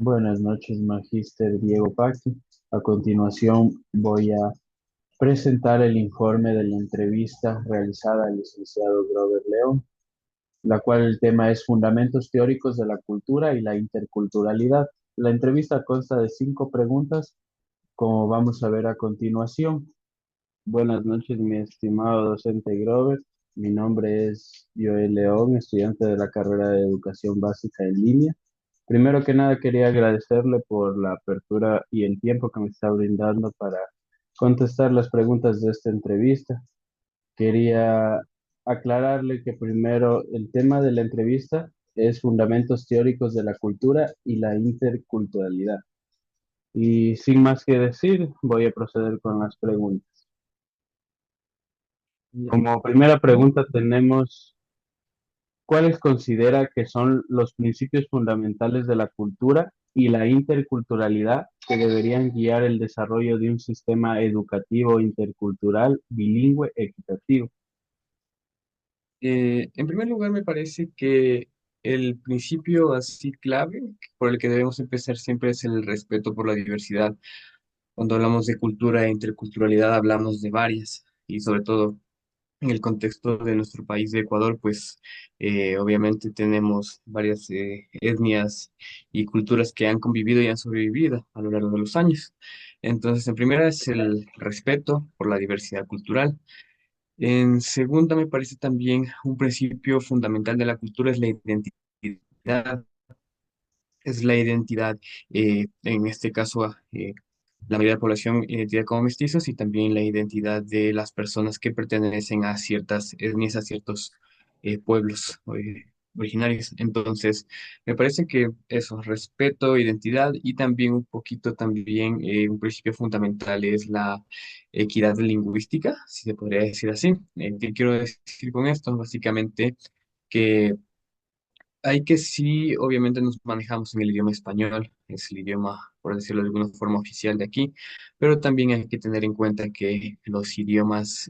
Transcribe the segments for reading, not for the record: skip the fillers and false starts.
Buenas noches, Magíster Diego Paqui. A continuación voy a presentar el informe de la entrevista realizada al licenciado Grover León, la cual el tema es Fundamentos teóricos de la cultura y la interculturalidad. La entrevista consta de 5 preguntas, como vamos a ver a continuación. Buenas noches, mi estimado docente Grover. Mi nombre es Joel León, estudiante de la carrera de Educación Básica en línea. Primero que nada, quería agradecerle por la apertura y el tiempo que me está brindando para contestar las preguntas de esta entrevista. Quería aclararle que primero el tema de la entrevista es fundamentos teóricos de la cultura y la interculturalidad. Y sin más que decir, voy a proceder con las preguntas. Ya. Como primera pregunta tenemos, ¿cuáles considera que son los principios fundamentales de la cultura y la interculturalidad que deberían guiar el desarrollo de un sistema educativo intercultural bilingüe equitativo? En primer lugar, me parece que el principio así clave por el que debemos empezar siempre es el respeto por la diversidad. Cuando hablamos de cultura e interculturalidad, hablamos de varias y sobre todo en el contexto de nuestro país de Ecuador, pues obviamente tenemos varias etnias y culturas que han convivido y han sobrevivido a lo largo de los años. Entonces, en primera es el respeto por la diversidad cultural. En segunda, me parece también un principio fundamental de la cultura es la identidad. Es la identidad, en este caso, la mayoría de la población, identidad como mestizos y también la identidad de las personas que pertenecen a ciertas etnias, a ciertos pueblos originarios. Entonces, me parece que eso, respeto, identidad y también un poquito también un principio fundamental es la equidad lingüística, si se podría decir así. ¿Qué quiero decir con esto? Básicamente que hay que sí, obviamente nos manejamos en el idioma español, es el idioma, por decirlo de alguna forma, oficial de aquí, pero también hay que tener en cuenta que los idiomas,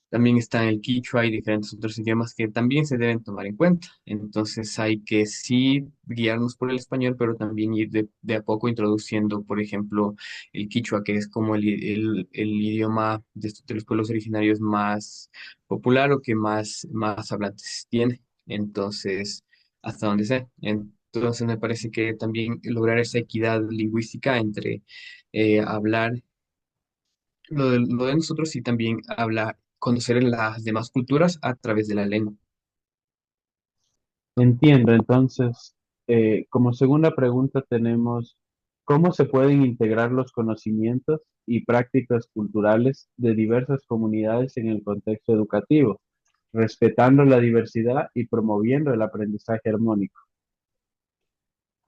también está el quichua y diferentes otros idiomas que también se deben tomar en cuenta. Entonces hay que sí guiarnos por el español, pero también ir de a poco introduciendo, por ejemplo, el quichua, que es como el idioma de los pueblos originarios más popular o que más hablantes tiene. Entonces, hasta donde sé. Entonces me parece que también lograr esa equidad lingüística entre hablar lo de nosotros y también habla, conocer las demás culturas a través de la lengua. Entiendo, entonces, como segunda pregunta tenemos, ¿cómo se pueden integrar los conocimientos y prácticas culturales de diversas comunidades en el contexto educativo, respetando la diversidad y promoviendo el aprendizaje armónico?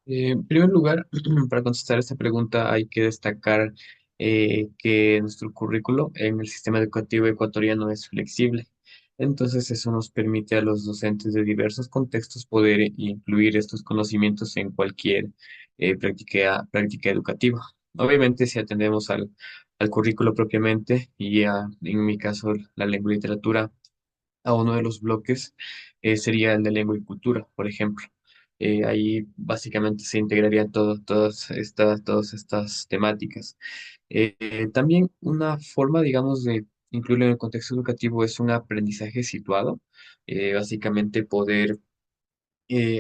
En primer lugar, para contestar esta pregunta hay que destacar que nuestro currículo en el sistema educativo ecuatoriano es flexible. Entonces, eso nos permite a los docentes de diversos contextos poder incluir estos conocimientos en cualquier práctica educativa. Obviamente, si atendemos al currículo propiamente y en mi caso la lengua y literatura, a uno de los bloques sería el de lengua y cultura, por ejemplo. Ahí básicamente se integrarían todas estas temáticas. También una forma, digamos, de incluirlo en el contexto educativo es un aprendizaje situado. Básicamente poder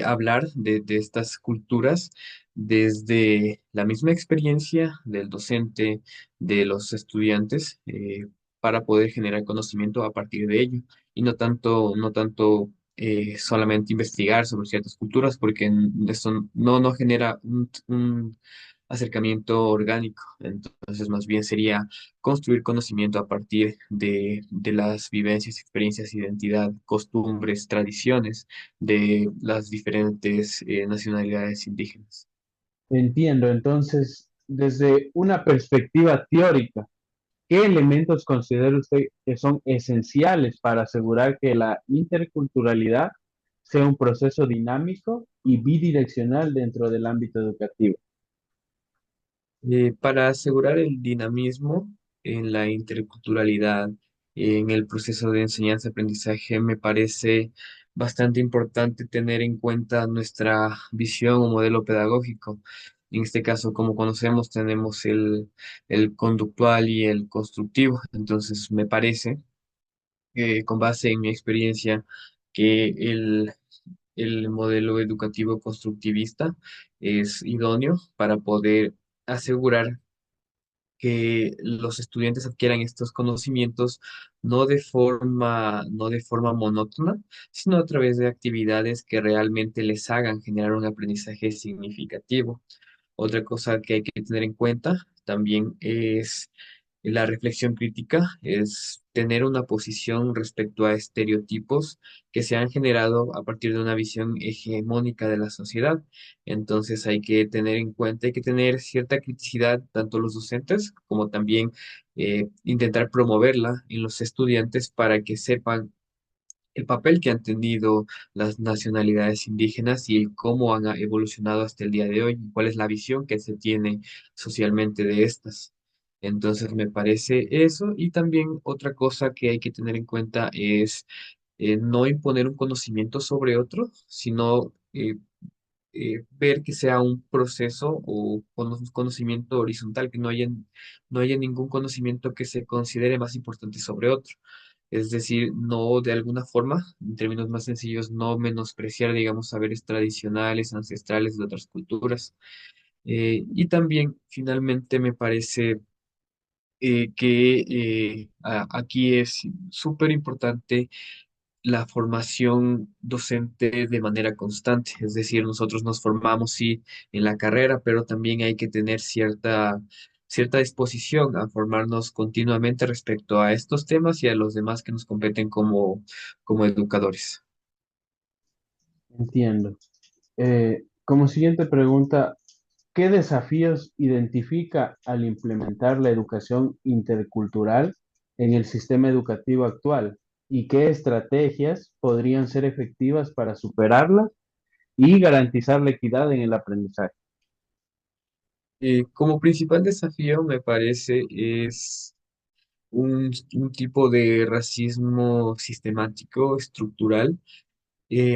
hablar de estas culturas desde la misma experiencia del docente, de los estudiantes, para poder generar conocimiento a partir de ello y no tanto solamente investigar sobre ciertas culturas, porque eso no genera un acercamiento orgánico. Entonces, más bien sería construir conocimiento a partir de las vivencias, experiencias, identidad, costumbres, tradiciones de las diferentes nacionalidades indígenas. Entiendo, entonces, desde una perspectiva teórica, ¿qué elementos considera usted que son esenciales para asegurar que la interculturalidad sea un proceso dinámico y bidireccional dentro del ámbito educativo? Para asegurar el dinamismo en la interculturalidad, en el proceso de enseñanza-aprendizaje, me parece bastante importante tener en cuenta nuestra visión o modelo pedagógico. En este caso, como conocemos, tenemos el conductual y el constructivo. Entonces, me parece, con base en mi experiencia, que el modelo educativo constructivista es idóneo para poder asegurar que los estudiantes adquieran estos conocimientos no de forma monótona, sino a través de actividades que realmente les hagan generar un aprendizaje significativo. Otra cosa que hay que tener en cuenta también es la reflexión crítica, es tener una posición respecto a estereotipos que se han generado a partir de una visión hegemónica de la sociedad. Entonces hay que tener en cuenta, hay que tener cierta criticidad, tanto los docentes como también intentar promoverla en los estudiantes para que sepan el papel que han tenido las nacionalidades indígenas y el cómo han evolucionado hasta el día de hoy y cuál es la visión que se tiene socialmente de estas. Entonces me parece eso y también otra cosa que hay que tener en cuenta es no imponer un conocimiento sobre otro, sino ver que sea un proceso o conocimiento horizontal, que no haya ningún conocimiento que se considere más importante sobre otro. Es decir, no de alguna forma, en términos más sencillos, no menospreciar, digamos, saberes tradicionales, ancestrales de otras culturas. Y también, finalmente, me parece que aquí es súper importante la formación docente de manera constante. Es decir, nosotros nos formamos, sí, en la carrera, pero también hay que tener cierta disposición a formarnos continuamente respecto a estos temas y a los demás que nos competen como educadores. Entiendo. Como siguiente pregunta, ¿qué desafíos identifica al implementar la educación intercultural en el sistema educativo actual? ¿Y qué estrategias podrían ser efectivas para superarla y garantizar la equidad en el aprendizaje? Como principal desafío, me parece, es un tipo de racismo sistemático, estructural.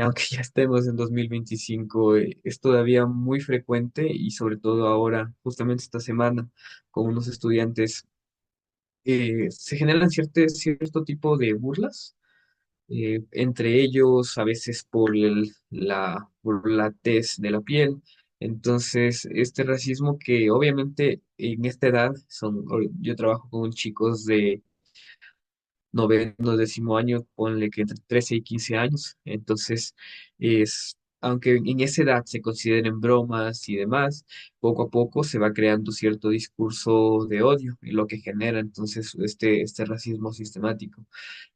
Aunque ya estemos en 2025, es todavía muy frecuente y sobre todo ahora, justamente esta semana, con unos estudiantes, se generan cierto tipo de burlas, entre ellos a veces por la tez de la piel. Entonces, este racismo que obviamente en esta edad yo trabajo con chicos de noveno, décimo año, ponle que entre 13 y 15 años. Entonces, aunque en esa edad se consideren bromas y demás, poco a poco se va creando cierto discurso de odio y lo que genera entonces este racismo sistemático.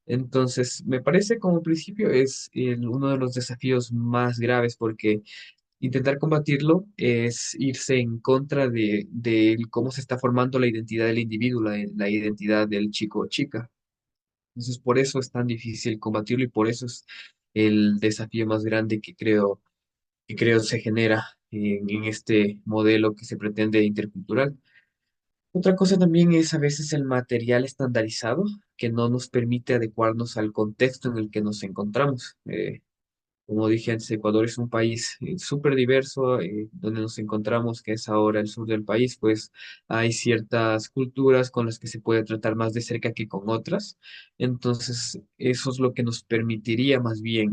Entonces, me parece como principio es uno de los desafíos más graves porque intentar combatirlo es irse en contra de cómo se está formando la identidad del individuo, la identidad del chico o chica. Entonces, por eso es tan difícil combatirlo y por eso es el desafío más grande que creo se genera en este modelo que se pretende intercultural. Otra cosa también es a veces el material estandarizado que no nos permite adecuarnos al contexto en el que nos encontramos. Como dije antes, Ecuador es un país súper diverso, donde nos encontramos, que es ahora el sur del país, pues hay ciertas culturas con las que se puede tratar más de cerca que con otras. Entonces, eso es lo que nos permitiría más bien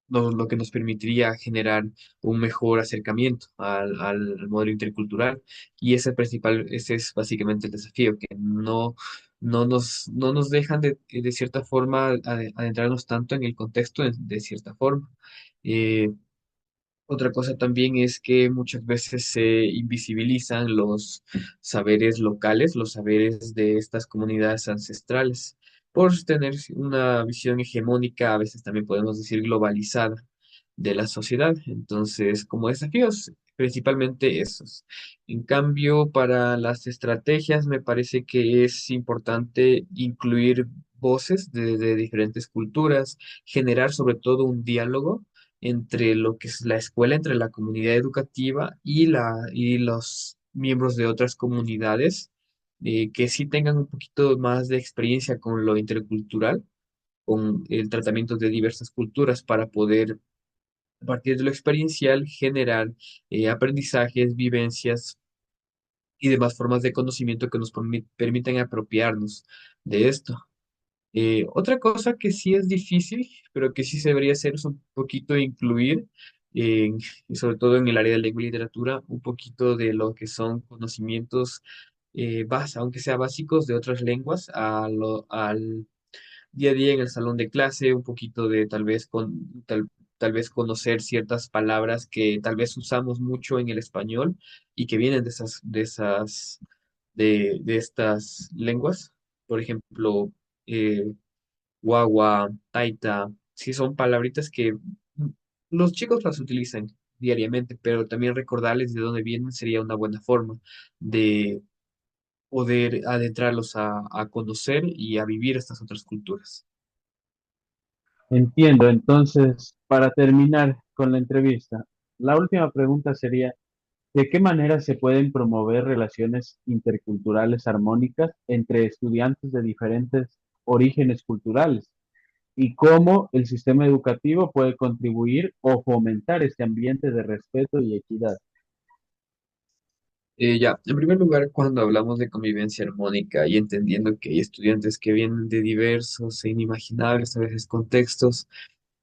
lo que nos permitiría generar un mejor acercamiento al modelo intercultural. Y ese es básicamente el desafío, que no nos dejan de cierta forma adentrarnos tanto en el contexto de cierta forma. Eh, Otra cosa también es que muchas veces se invisibilizan los saberes locales, los saberes de estas comunidades ancestrales, por tener una visión hegemónica, a veces también podemos decir globalizada de la sociedad. Entonces, como desafíos, principalmente esos. En cambio, para las estrategias, me parece que es importante incluir voces de diferentes culturas, generar sobre todo un diálogo entre lo que es la escuela, entre la comunidad educativa y los miembros de otras comunidades que sí tengan un poquito más de experiencia con lo intercultural con el tratamiento de diversas culturas para poder, a partir de lo experiencial, generar aprendizajes, vivencias y demás formas de conocimiento que nos permitan apropiarnos de esto. Otra cosa que sí es difícil, pero que sí se debería hacer es un poquito incluir, y sobre todo en el área de lengua y literatura, un poquito de lo que son conocimientos, aunque sea básicos, de otras lenguas al día a día en el salón de clase, un poquito de tal vez conocer ciertas palabras que tal vez usamos mucho en el español y que vienen de estas lenguas. Por ejemplo, eh, guagua, taita, sí son palabritas que los chicos las utilizan diariamente, pero también recordarles de dónde vienen sería una buena forma de poder adentrarlos a conocer y a vivir estas otras culturas. Entiendo. Entonces, para terminar con la entrevista, la última pregunta sería, ¿de qué manera se pueden promover relaciones interculturales armónicas entre estudiantes de diferentes orígenes culturales? ¿Y cómo el sistema educativo puede contribuir o fomentar este ambiente de respeto y equidad? Ya, en primer lugar, cuando hablamos de convivencia armónica y entendiendo que hay estudiantes que vienen de diversos e inimaginables a veces contextos,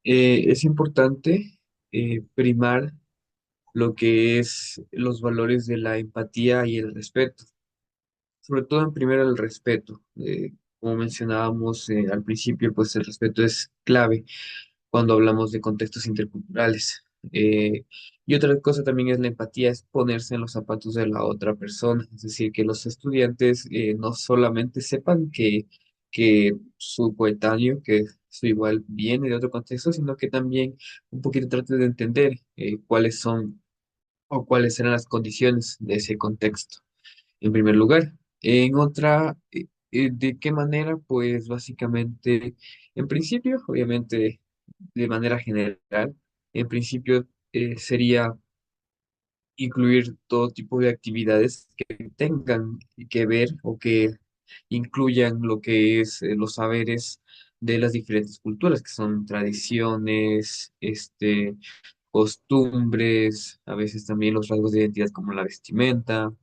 es importante primar lo que es los valores de la empatía y el respeto. Sobre todo en primero el respeto. Como mencionábamos al principio, pues el respeto es clave cuando hablamos de contextos interculturales. Y otra cosa también es la empatía, es ponerse en los zapatos de la otra persona, es decir, que los estudiantes no solamente sepan que su coetáneo, que su igual viene de otro contexto, sino que también un poquito traten de entender cuáles son o cuáles serán las condiciones de ese contexto en primer lugar. En otra, ¿de qué manera? Pues básicamente, en principio, obviamente, de manera general, en principio sería incluir todo tipo de actividades que tengan que ver o que incluyan lo que es los saberes de las diferentes culturas, que son tradiciones, costumbres, a veces también los rasgos de identidad como la vestimenta.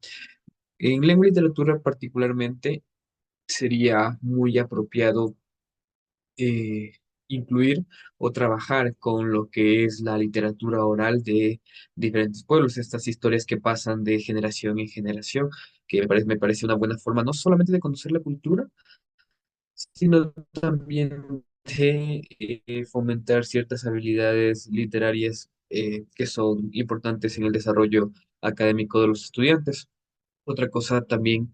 En lengua y literatura particularmente sería muy apropiado eh, incluir o trabajar con lo que es la literatura oral de diferentes pueblos, estas historias que pasan de generación en generación, que me parece una buena forma no solamente de conocer la cultura, sino también de fomentar ciertas habilidades literarias que son importantes en el desarrollo académico de los estudiantes. Otra cosa también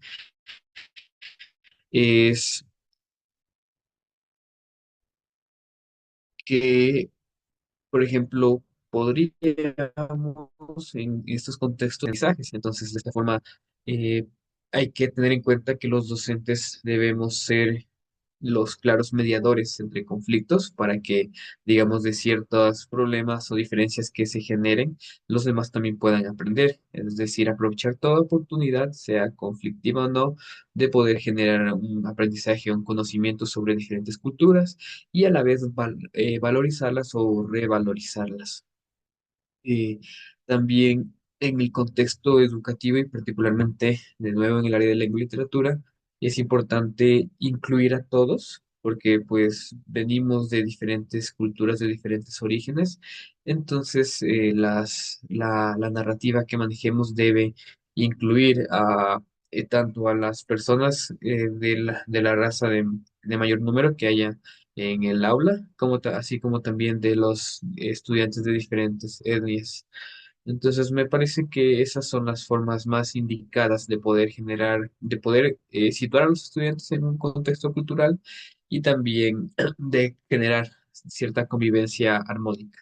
es que, por ejemplo, podríamos en estos contextos mensajes. Entonces, de esta forma, eh, hay que tener en cuenta que los docentes debemos ser los claros mediadores entre conflictos para que, digamos, de ciertos problemas o diferencias que se generen, los demás también puedan aprender. Es decir, aprovechar toda oportunidad, sea conflictiva o no, de poder generar un aprendizaje o un conocimiento sobre diferentes culturas y a la vez valorizarlas o revalorizarlas. Eh, También en el contexto educativo y particularmente, de nuevo, en el área de lengua y literatura, es importante incluir a todos, porque pues venimos de diferentes culturas, de diferentes orígenes. Entonces, la narrativa que manejemos debe incluir tanto a las personas de la raza de mayor número que haya en el aula, así como también de los estudiantes de diferentes etnias. Entonces, me parece que esas son las formas más indicadas de poder de poder situar a los estudiantes en un contexto cultural y también de generar cierta convivencia armónica.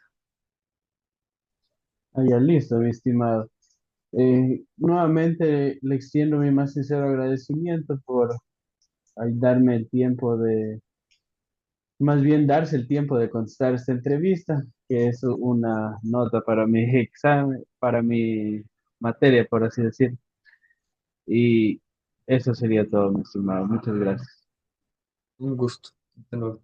Ah, ya listo, mi estimado. Nuevamente le extiendo mi más sincero agradecimiento por darme el tiempo de, más bien darse el tiempo de contestar esta entrevista, que es una nota para mi examen, para mi materia, por así decir. Y eso sería todo, mi estimado. Muchas gracias. Un gusto. Hasta luego.